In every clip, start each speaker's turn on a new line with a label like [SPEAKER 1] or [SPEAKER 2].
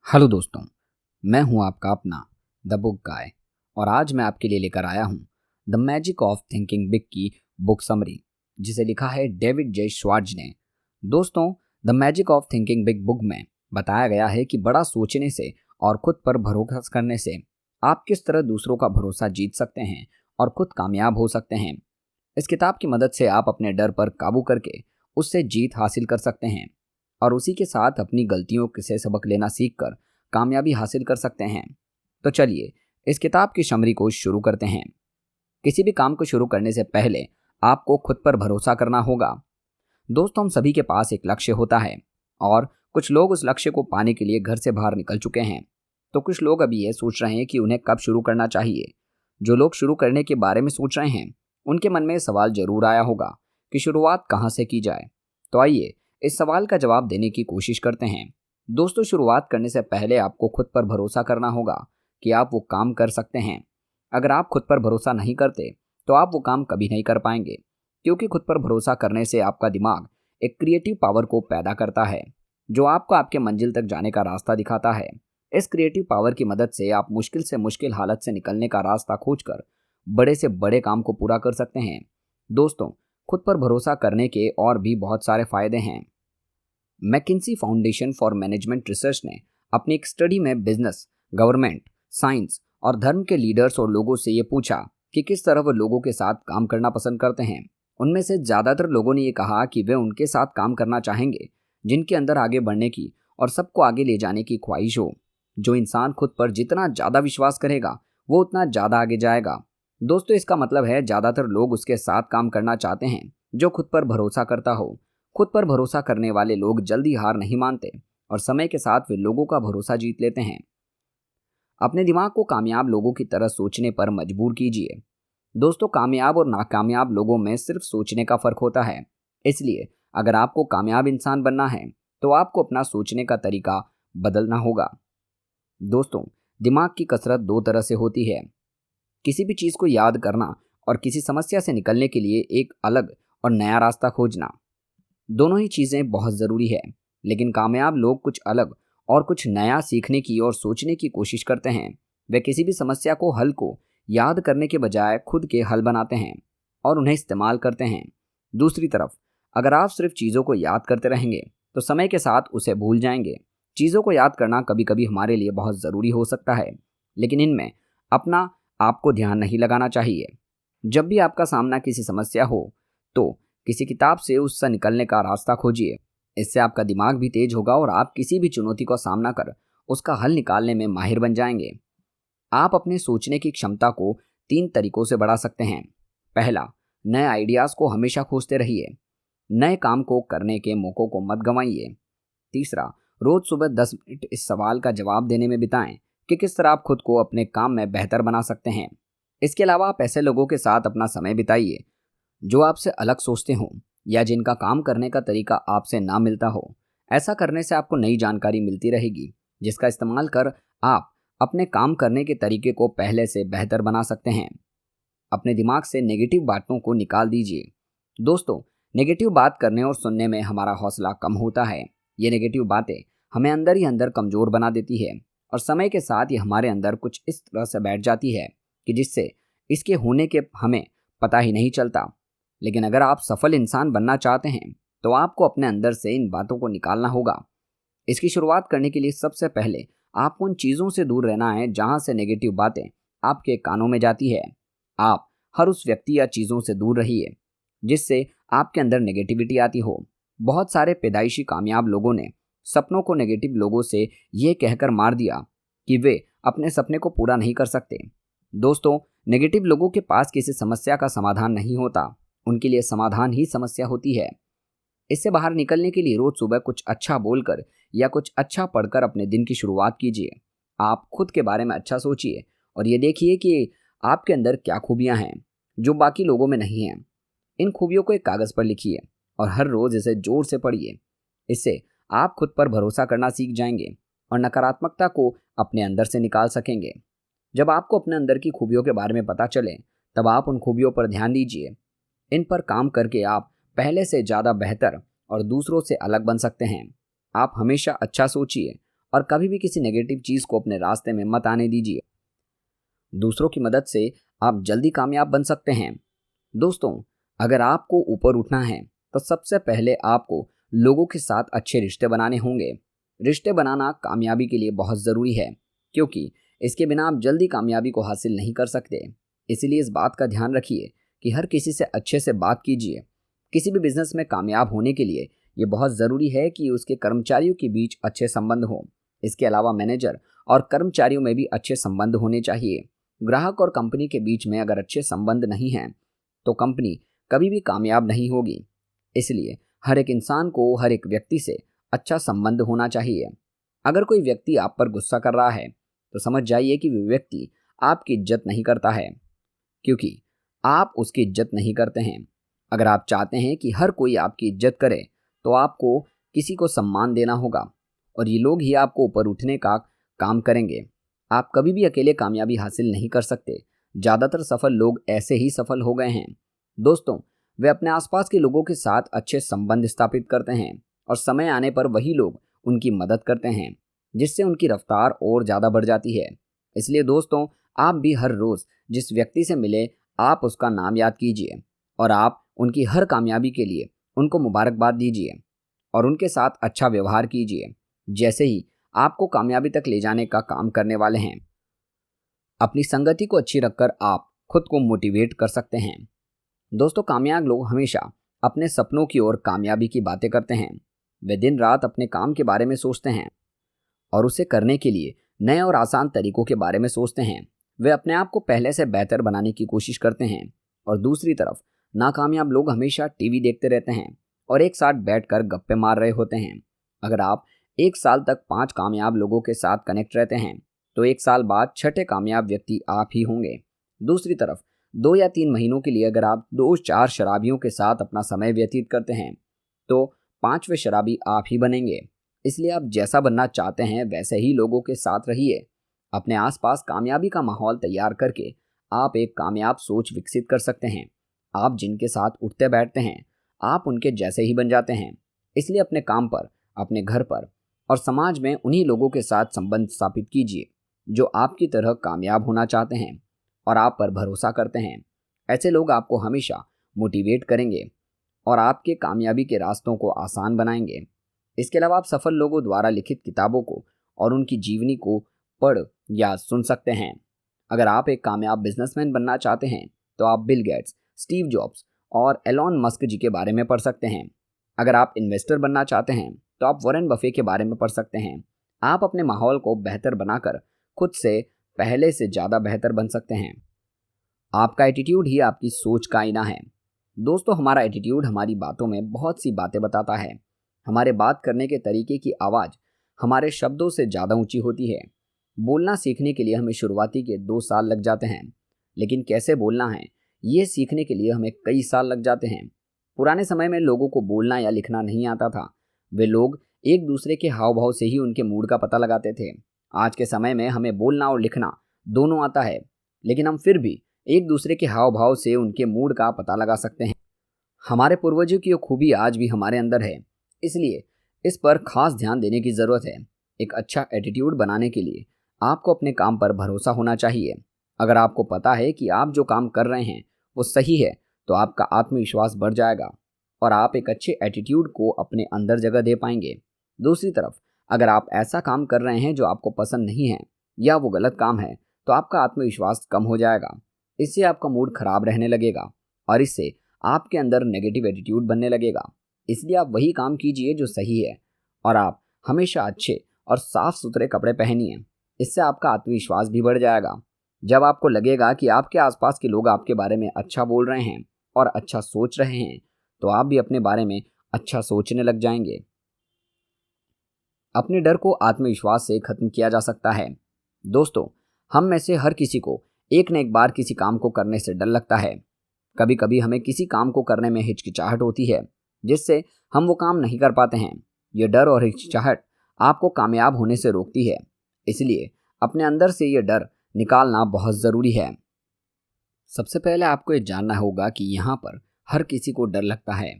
[SPEAKER 1] Hello दोस्तों, मैं हूं आपका अपना द बुक गाय और आज मैं आपके लिए लेकर आया हूं the magic of thinking big की बुक समरी, जिसे लिखा है डेविड जे श्वार्ट्ज ने। दोस्तों, the magic of thinking big book में बताया गया है कि बड़ा सोचने से और खुद पर भरोसा करने से आप किस तरह दूसरों का भरोसा जीत सकते हैं और खुद कामयाब हो सकते हैं। इस किताब की मदद से आप अपने डर पर काबू करके उससे जीत हासिल कर सकते हैं और उसी के साथ अपनी गलतियों से सबक लेना सीखकर कामयाबी हासिल कर सकते हैं। तो चलिए इस किताब की समरी को शुरू करते हैं। किसी भी काम को शुरू करने से पहले आपको खुद पर भरोसा करना होगा। दोस्तों, हम सभी के पास एक लक्ष्य होता है और कुछ लोग उस लक्ष्य को पाने के लिए घर से बाहर निकल चुके हैं, तो कुछ लोग अभी ये सोच रहे हैं कि उन्हें कब शुरू करना चाहिए। जो लोग शुरू करने के बारे में सोच रहे हैं उनके मन में सवाल जरूर आया होगा कि शुरुआत कहाँ से की जाए। तो आइए इस सवाल का जवाब देने की कोशिश करते हैं। दोस्तों, शुरुआत करने से पहले आपको खुद पर भरोसा करना होगा कि आप वो काम कर सकते हैं। अगर आप खुद पर भरोसा नहीं करते तो आप वो काम कभी नहीं कर पाएंगे, क्योंकि खुद पर भरोसा करने से आपका दिमाग एक क्रिएटिव पावर को पैदा करता है जो आपको आपके मंजिल तक जाने का रास्ता दिखाता है। इस क्रिएटिव पावर की मदद से आप मुश्किल से मुश्किल हालत से निकलने का रास्ता खोजकर बड़े से बड़े काम को पूरा कर सकते हैं। दोस्तों, खुद पर भरोसा करने के और भी बहुत सारे फायदे हैं। मैकिन्सी फाउंडेशन फॉर मैनेजमेंट रिसर्च ने अपनी एक स्टडी में बिजनेस, गवर्नमेंट, साइंस और धर्म के लीडर्स और लोगों से ये पूछा कि किस तरह वो लोगों के साथ काम करना पसंद करते हैं। उनमें से ज़्यादातर लोगों ने ये कहा कि वे उनके साथ काम करना चाहेंगे जिनके अंदर आगे बढ़ने की और सबको आगे ले जाने की ख्वाहिश हो। जो इंसान खुद पर जितना ज़्यादा विश्वास करेगा वो उतना ज़्यादा आगे जाएगा। दोस्तों, इसका मतलब है ज़्यादातर लोग उसके साथ काम करना चाहते हैं जो खुद पर भरोसा करता हो। खुद पर भरोसा करने वाले लोग जल्दी हार नहीं मानते और समय के साथ वे लोगों का भरोसा जीत लेते हैं। अपने दिमाग को कामयाब लोगों की तरह सोचने पर मजबूर कीजिए। दोस्तों, कामयाब और नाकामयाब लोगों में सिर्फ सोचने का फर्क होता है। इसलिए अगर आपको कामयाब इंसान बनना है तो आपको अपना सोचने का तरीका बदलना होगा। दोस्तों, दिमाग की कसरत दो तरह से होती है। किसी भी चीज़ को याद करना और किसी समस्या से निकलने के लिए एक अलग और नया रास्ता खोजना। दोनों ही चीज़ें बहुत ज़रूरी है, लेकिन कामयाब लोग कुछ अलग और कुछ नया सीखने की और सोचने की कोशिश करते हैं। वे किसी भी समस्या को हल को याद करने के बजाय खुद के हल बनाते हैं और उन्हें इस्तेमाल करते हैं। दूसरी तरफ, अगर आप सिर्फ चीज़ों को याद करते रहेंगे तो समय के साथ उसे भूल जाएंगे। चीज़ों को याद करना कभी कभी हमारे लिए बहुत ज़रूरी हो सकता है, लेकिन इनमें अपना आपको ध्यान नहीं लगाना चाहिए। जब भी आपका सामना किसी समस्या हो तो किसी किताब से उससे निकलने का रास्ता खोजिए। इससे आपका दिमाग भी तेज होगा और आप किसी भी चुनौती का सामना कर उसका हल निकालने में माहिर बन जाएंगे। आप अपने सोचने की क्षमता को 3 तरीकों से बढ़ा सकते हैं। पहला, नए आइडियाज़ को हमेशा खोजते रहिए। नए काम को करने के मौक़ों को मत गंवाइए। तीसरा, रोज़ सुबह 10 मिनट इस सवाल का जवाब देने में बिताएं कि किस तरह आप खुद को अपने काम में बेहतर बना सकते हैं। इसके अलावा आप ऐसे लोगों के साथ अपना समय बिताइए जो आपसे अलग सोचते हों या जिनका काम करने का तरीका आपसे ना मिलता हो। ऐसा करने से आपको नई जानकारी मिलती रहेगी जिसका इस्तेमाल कर आप अपने काम करने के तरीके को पहले से बेहतर बना सकते हैं। अपने दिमाग से नेगेटिव बातों को निकाल दीजिए। दोस्तों, नेगेटिव बात करने और सुनने में हमारा हौसला कम होता है। ये नेगेटिव बातें हमें अंदर ही अंदर कमज़ोर बना देती है और समय के साथ ये हमारे अंदर कुछ इस तरह से बैठ जाती है कि जिससे इसके होने के हमें पता ही नहीं चलता। लेकिन अगर आप सफल इंसान बनना चाहते हैं तो आपको अपने अंदर से इन बातों को निकालना होगा। इसकी शुरुआत करने के लिए सबसे पहले आपको उन चीज़ों से दूर रहना है जहां से नेगेटिव बातें आपके कानों में जाती है। आप हर उस व्यक्ति या चीज़ों से दूर रहिए जिससे आपके अंदर नेगेटिविटी आती हो। बहुत सारे पैदाइशी कामयाब लोगों ने सपनों को नेगेटिव लोगों से ये कहकर मार दिया कि वे अपने सपने को पूरा नहीं कर सकते। दोस्तों, नेगेटिव लोगों के पास किसी समस्या का समाधान नहीं होता, उनके लिए समाधान ही समस्या होती है। इससे बाहर निकलने के लिए रोज सुबह कुछ अच्छा बोलकर या कुछ अच्छा पढ़कर अपने दिन की शुरुआत कीजिए। आप खुद के बारे में अच्छा सोचिए और ये देखिए कि आपके अंदर क्या खूबियां हैं जो बाकी लोगों में नहीं हैं। इन खूबियों को एक कागज़ पर लिखिए और हर रोज इसे जोर से पढ़िए। इससे आप खुद पर भरोसा करना सीख जाएंगे और नकारात्मकता को अपने अंदर से निकाल सकेंगे। जब आपको अपने अंदर की खूबियों के बारे में पता चले तब आप उन खूबियों पर ध्यान दीजिए। इन पर काम करके आप पहले से ज़्यादा बेहतर और दूसरों से अलग बन सकते हैं। आप हमेशा अच्छा सोचिए और कभी भी किसी नेगेटिव चीज़ को अपने रास्ते में मत आने दीजिए। दूसरों की मदद से आप जल्दी कामयाब बन सकते हैं। दोस्तों, अगर आपको ऊपर उठना है तो सबसे पहले आपको लोगों के साथ अच्छे रिश्ते बनाने होंगे। रिश्ते बनाना कामयाबी के लिए बहुत ज़रूरी है, क्योंकि इसके बिना आप जल्दी कामयाबी को हासिल नहीं कर सकते। इसीलिए इस बात का ध्यान रखिए कि हर किसी से अच्छे से बात कीजिए। किसी भी बिजनेस में कामयाब होने के लिए ये बहुत ज़रूरी है कि उसके कर्मचारियों के बीच अच्छे संबंध हों। इसके अलावा मैनेजर और कर्मचारियों में भी अच्छे संबंध होने चाहिए। ग्राहक और कंपनी के बीच में अगर अच्छे संबंध नहीं हैं तो कंपनी कभी भी कामयाब नहीं होगी। इसलिए हर एक इंसान को हर एक व्यक्ति से अच्छा संबंध होना चाहिए। अगर कोई व्यक्ति आप पर गुस्सा कर रहा है तो समझ जाइए कि वह व्यक्ति आपकी इज्जत नहीं करता है, क्योंकि आप उसकी इज्जत नहीं करते हैं। अगर आप चाहते हैं कि हर कोई आपकी इज्जत करे तो आपको किसी को सम्मान देना होगा, और ये लोग ही आपको ऊपर उठने का काम करेंगे। आप कभी भी अकेले कामयाबी हासिल नहीं कर सकते। ज़्यादातर सफल लोग ऐसे ही सफल हो गए हैं। दोस्तों, वे अपने आसपास के लोगों के साथ अच्छे संबंध स्थापित करते हैं और समय आने पर वही लोग उनकी मदद करते हैं, जिससे उनकी रफ्तार और ज़्यादा बढ़ जाती है। इसलिए दोस्तों, आप भी हर रोज़ जिस व्यक्ति से मिले आप उसका नाम याद कीजिए और आप उनकी हर कामयाबी के लिए उनको मुबारकबाद दीजिए और उनके साथ अच्छा व्यवहार कीजिए, जैसे ही आपको कामयाबी तक ले जाने का काम करने वाले हैं। अपनी संगति को अच्छी रखकर आप खुद को मोटिवेट कर सकते हैं। दोस्तों, कामयाब लोग हमेशा अपने सपनों की ओर कामयाबी की बातें करते हैं। वे दिन रात अपने काम के बारे में सोचते हैं और उसे करने के लिए नए और आसान तरीकों के बारे में सोचते हैं। वे अपने आप को पहले से बेहतर बनाने की कोशिश करते हैं। और दूसरी तरफ नाकामयाब लोग हमेशा टीवी देखते रहते हैं और एक साथ बैठकर गप्पे मार रहे होते हैं। अगर आप एक साल तक 5 कामयाब लोगों के साथ कनेक्ट रहते हैं तो एक साल बाद छठे कामयाब व्यक्ति आप ही होंगे। दूसरी तरफ 2 या 3 महीनों के लिए अगर आप 2-4 शराबियों के साथ अपना समय व्यतीत करते हैं तो 5वें शराबी आप ही बनेंगे। इसलिए आप जैसा बनना चाहते हैं वैसे ही लोगों के साथ रहिए। अपने आसपास कामयाबी का माहौल तैयार करके आप एक कामयाब सोच विकसित कर सकते हैं। आप जिनके साथ उठते बैठते हैं आप उनके जैसे ही बन जाते हैं। इसलिए अपने काम पर, अपने घर पर और समाज में उन्हीं लोगों के साथ संबंध स्थापित कीजिए जो आपकी तरह कामयाब होना चाहते हैं और आप पर भरोसा करते हैं। ऐसे लोग आपको हमेशा मोटिवेट करेंगे और आपके कामयाबी के रास्तों को आसान बनाएंगे। इसके अलावा आप सफल लोगों द्वारा लिखित किताबों को और उनकी जीवनी को पढ़ या सुन सकते हैं। अगर आप एक कामयाब बिजनेसमैन बनना चाहते हैं तो आप बिल गेट्स, स्टीव जॉब्स और एलॉन मस्क जी के बारे में पढ़ सकते हैं। अगर आप इन्वेस्टर बनना चाहते हैं तो आप वॉरेन बफे के बारे में पढ़ सकते हैं। आप अपने माहौल को बेहतर बनाकर खुद से पहले से ज़्यादा बेहतर बन सकते हैं। आपका एटीट्यूड ही आपकी सोच का आईना है। दोस्तों, हमारा एटीट्यूड हमारी बातों में बहुत सी बातें बताता है। हमारे बात करने के तरीके की आवाज़ हमारे शब्दों से ज़्यादा ऊंची होती है। बोलना सीखने के लिए हमें शुरुआती के 2 साल लग जाते हैं, लेकिन कैसे बोलना है ये सीखने के लिए हमें कई साल लग जाते हैं। पुराने समय में लोगों को बोलना या लिखना नहीं आता था। वे लोग एक दूसरे के हाव भाव से ही उनके मूड का पता लगाते थे। आज के समय में हमें बोलना और लिखना दोनों आता है, लेकिन हम फिर भी एक दूसरे के हाव भाव से उनके मूड का पता लगा सकते हैं। हमारे पूर्वजों की ये खूबी आज भी हमारे अंदर है, इसलिए इस पर खास ध्यान देने की ज़रूरत है। एक अच्छा एटीट्यूड बनाने के लिए आपको अपने काम पर भरोसा होना चाहिए। अगर आपको पता है कि आप जो काम कर रहे हैं वो सही है तो आपका आत्मविश्वास बढ़ जाएगा और आप एक अच्छे एटीट्यूड को अपने अंदर जगह दे पाएंगे। दूसरी तरफ अगर आप ऐसा काम कर रहे हैं जो आपको पसंद नहीं है या वो गलत काम है तो आपका आत्मविश्वास कम हो जाएगा। इससे आपका मूड खराब रहने लगेगा और इससे आपके अंदर नेगेटिव एटीट्यूड बनने लगेगा। इसलिए आप वही काम कीजिए जो सही है और आप हमेशा अच्छे और साफ सुथरे कपड़े पहनिए। इससे आपका आत्मविश्वास भी बढ़ जाएगा। जब आपको लगेगा कि आपके आसपास के लोग आपके बारे में अच्छा बोल रहे हैं और अच्छा सोच रहे हैं तो आप भी अपने बारे में अच्छा सोचने लग जाएंगे। अपने डर को आत्मविश्वास से खत्म किया जा सकता है। दोस्तों, हम में से हर किसी को एक न एक बार किसी काम को करने से डर लगता है। कभी कभी हमें किसी काम को करने में हिचकिचाहट होती है जिससे हम वो काम नहीं कर पाते हैं। ये डर और हिचकिचाहट आपको कामयाब होने से रोकती है। इसलिए अपने अंदर से ये डर निकालना बहुत ज़रूरी है। सबसे पहले आपको ये जानना होगा कि यहाँ पर हर किसी को डर लगता है।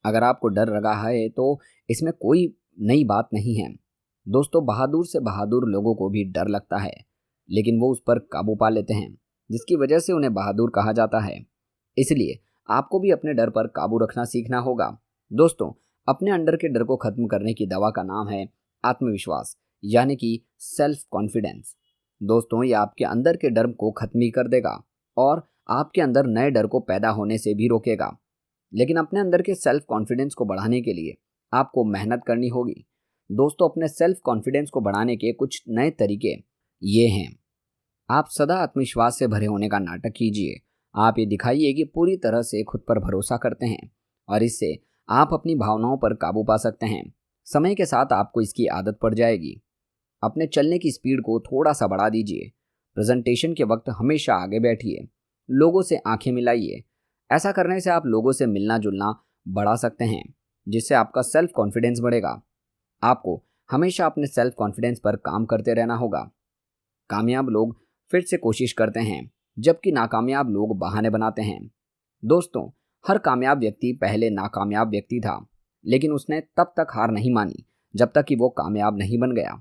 [SPEAKER 1] अगर आपको डर लगा है तो इसमें कोई नई बात नहीं है। दोस्तों, बहादुर से बहादुर लोगों को भी डर लगता है, लेकिन वो उस पर काबू पा लेते हैं, जिसकी वजह से उन्हें बहादुर कहा जाता है। इसलिए आपको भी अपने डर पर काबू रखना सीखना होगा। दोस्तों, अपने अंदर के डर को खत्म करने की दवा का नाम है आत्मविश्वास, यानी कि सेल्फ कॉन्फिडेंस। दोस्तों, ये आपके अंदर के डर को खत्म ही कर देगा और आपके अंदर नए डर को पैदा होने से भी रोकेगा। लेकिन अपने अंदर के सेल्फ कॉन्फिडेंस को बढ़ाने के लिए आपको मेहनत करनी होगी। दोस्तों, अपने सेल्फ कॉन्फिडेंस को बढ़ाने के कुछ नए तरीके ये हैं। आप सदा आत्मविश्वास से भरे होने का नाटक कीजिए। आप ये दिखाइए कि पूरी तरह से खुद पर भरोसा करते हैं और इससे आप अपनी भावनाओं पर काबू पा सकते हैं। समय के साथ आपको इसकी आदत पड़ जाएगी। अपने चलने की स्पीड को थोड़ा सा बढ़ा दीजिए। प्रेजेंटेशन के वक्त हमेशा आगे बैठिए। लोगों से आंखें मिलाइए। ऐसा करने से आप लोगों से मिलना जुलना बढ़ा सकते हैं, जिससे आपका सेल्फ कॉन्फिडेंस बढ़ेगा। आपको हमेशा अपने सेल्फ कॉन्फिडेंस पर काम करते रहना होगा। कामयाब लोग फिर से कोशिश करते हैं, जबकि नाकामयाब लोग बहाने बनाते हैं। दोस्तों, हर कामयाब व्यक्ति पहले नाकामयाब व्यक्ति था, लेकिन उसने तब तक हार नहीं मानी जब तक कि वो कामयाब नहीं बन गया।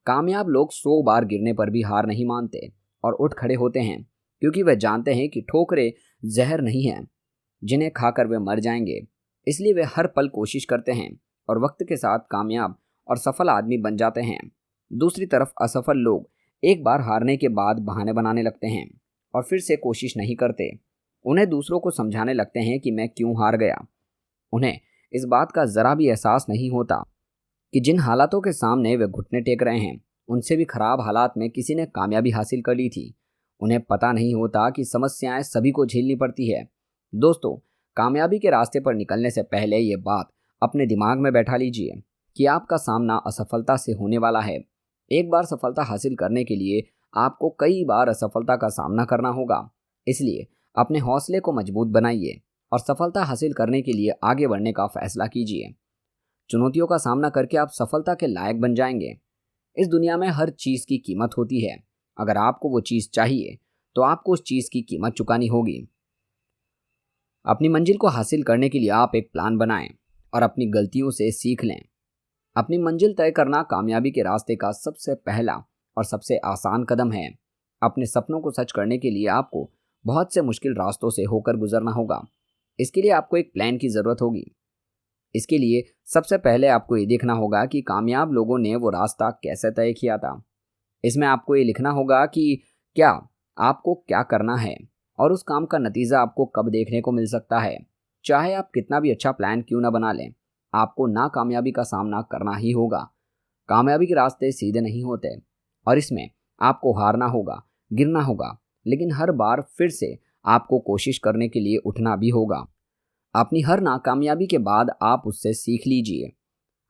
[SPEAKER 1] कामयाब लोग 100 बार गिरने पर भी हार नहीं मानते और उठ खड़े होते हैं, क्योंकि वे जानते हैं कि ठोकरें जहर नहीं हैं जिन्हें खाकर वे मर जाएंगे। इसलिए वे हर पल कोशिश करते हैं और वक्त के साथ कामयाब और सफल आदमी बन जाते हैं। दूसरी तरफ असफल लोग एक बार हारने के बाद बहाने बनाने लगते हैं और फिर से कोशिश नहीं करते। उन्हें दूसरों को समझाने लगते हैं कि मैं क्यों हार गया। उन्हें इस बात का जरा भी एहसास नहीं होता कि जिन हालातों के सामने वे घुटने टेक रहे हैं, उनसे भी खराब हालात में किसी ने कामयाबी हासिल कर ली थी। उन्हें पता नहीं होता कि समस्याएं सभी को झेलनी पड़ती है। दोस्तों, कामयाबी के रास्ते पर निकलने से पहले ये बात अपने दिमाग में बैठा लीजिए कि आपका सामना असफलता से होने वाला है। एक बार सफलता हासिल करने के लिए आपको कई बार असफलता का सामना करना होगा। इसलिए अपने हौसले को मजबूत बनाइए और सफलता हासिल करने के लिए आगे बढ़ने का फैसला कीजिए। चुनौतियों का सामना करके आप सफलता के लायक बन जाएंगे। इस दुनिया में हर चीज़ की कीमत होती है। अगर आपको वो चीज़ चाहिए तो आपको उस चीज़ की कीमत चुकानी होगी। अपनी मंजिल को हासिल करने के लिए आप एक प्लान बनाएं और अपनी गलतियों से सीख लें। अपनी मंजिल तय करना कामयाबी के रास्ते का सबसे पहला और सबसे आसान कदम है। अपने सपनों को सच करने के लिए आपको बहुत से मुश्किल रास्तों से होकर गुजरना होगा। इसके लिए आपको एक प्लान की ज़रूरत होगी। इसके लिए सबसे पहले आपको ये देखना होगा कि कामयाब लोगों ने वो रास्ता कैसे तय किया था। इसमें आपको ये लिखना होगा कि क्या आपको क्या करना है और उस काम का नतीजा आपको कब देखने को मिल सकता है। चाहे आप कितना भी अच्छा प्लान क्यों ना बना लें, आपको नाकामयाबी का सामना करना ही होगा। कामयाबी के रास्ते सीधे नहीं होते और इसमें आपको हारना होगा, गिरना होगा, लेकिन हर बार फिर से आपको कोशिश करने के लिए उठना भी होगा। अपनी हर नाकामयाबी के बाद आप उससे सीख लीजिए।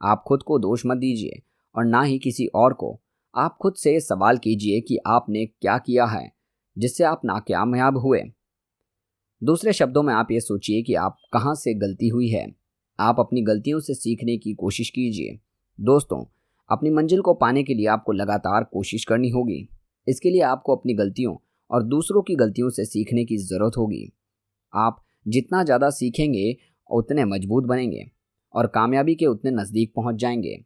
[SPEAKER 1] आप खुद को दोष मत दीजिए और ना ही किसी और को। आप खुद से सवाल कीजिए कि आपने क्या किया है जिससे आप नाकामयाब हुए। दूसरे शब्दों में आप ये सोचिए कि आप कहाँ से गलती हुई है। आप अपनी गलतियों से सीखने की कोशिश कीजिए। दोस्तों, अपनी मंजिल को पाने के लिए आपको लगातार कोशिश करनी होगी। इसके लिए आपको अपनी गलतियों और दूसरों की गलतियों से सीखने की ज़रूरत होगी। आप जितना ज़्यादा सीखेंगे उतने मजबूत बनेंगे और कामयाबी के उतने नज़दीक पहुंच जाएंगे।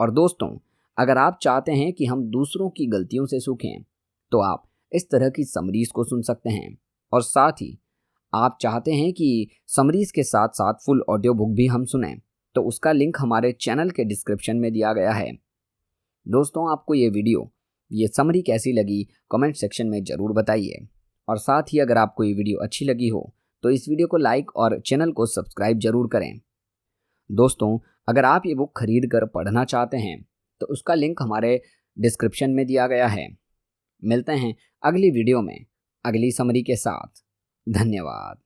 [SPEAKER 1] और दोस्तों, अगर आप चाहते हैं कि हम दूसरों की गलतियों से सीखें तो आप इस तरह की समरीज को सुन सकते हैं। और साथ ही आप चाहते हैं कि समरीज के साथ साथ फुल ऑडियो बुक भी हम सुनें, तो उसका लिंक हमारे चैनल के डिस्क्रिप्शन में दिया गया है। दोस्तों, आपको ये समरी कैसी लगी कमेंट सेक्शन में ज़रूर बताइए। और साथ ही अगर आपको ये वीडियो अच्छी लगी हो तो इस वीडियो को लाइक और चैनल को सब्सक्राइब जरूर करें। दोस्तों, अगर आप ये बुक खरीद कर पढ़ना चाहते हैं तो उसका लिंक हमारे डिस्क्रिप्शन में दिया गया है। मिलते हैं अगली वीडियो में अगली समरी के साथ। धन्यवाद।